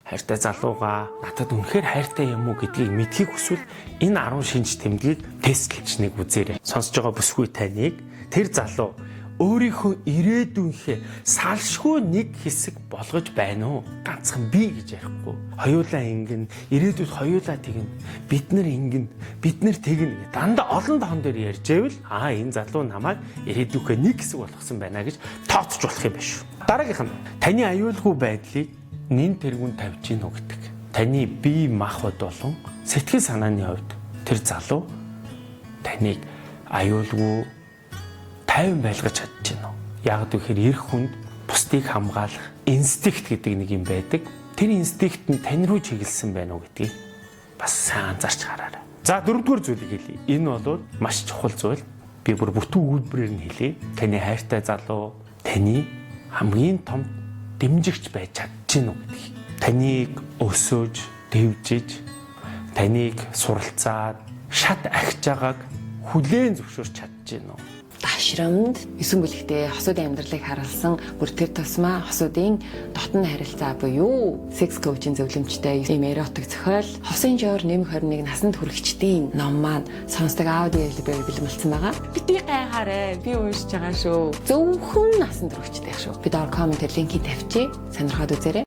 хайртай залууга надад үнэхээр хайртай юм уу гэдгийг мэдхийг хүсвэл энэ 10 шинж тэмдгийг тестлж нэг үзээрэй. Сонсож байгаа бүсгүй таныг тэр залуу өөрийнхөө ирээдүйнхээ салшгүй нэг хэсэг болгож байна уу? Ганцхан би гэж ярихгүй. Хоёулаа ингэн, ирээдүйд хоёулаа тэгнэ. Бид нар ингэн, бид нар тэгнэ. Дандаа олон тоон дээр ярьжээвэл энэ залуу намайг ирээдүйхээ нэг хэсэг болгосон байна гэж тооцож болох юм байна шүү. Дараагийнх нь таны аюулгүй байдлыг нэн тэргүүн тавьж гинөө гэдэг. Таны бие махбод болон сэтгэл санааны хувьд тэр залуу таныг аюулгүй тайван байлгаж чадж байна уу? Яг гэхээр эх хүнд бусдыг хамгаалах инстинкт гэдэг нэг юм байдаг. Тэр инстинкт нь тань руу чиглэсэн байна уу гэдгийг бас сайн анзаарч хараарай. За дөрөвдүгээр зүйлийг хэлье. Энэ бол маш чухал зүйл. Би бүр бүтэн үйлбэрээр нь хэлье. Таны хайртай залуу таны хамгийн том дэмжигч байж чадчихна уу гэдгийг. Таныг өсөөж, дэвжиж, таныг суралцаад, шат ахиж байгааг хүлээн зөвшөөрч чадчихна уу? Дашрамд 9 бүлэгтээ хосуудын амьдралыг харуулсан бүр тэр тусмаа хосуудын дотн харилцаа буюу секс коучинг зөвлөмжтэй ийм эротик зохиол хосын жоор нэмэх 21 насанд хүрэгчдийн ном маань сонсдог аудио хэлбэрээр бэлэмэлсэн байгаа. Бити гайхаарай. Би уншиж байгаа шүү. Зөвхөн насанд хүрэгчтэй шүү. Бид комментээр линкийг тавьчих. Сонирхоод үзээрэй.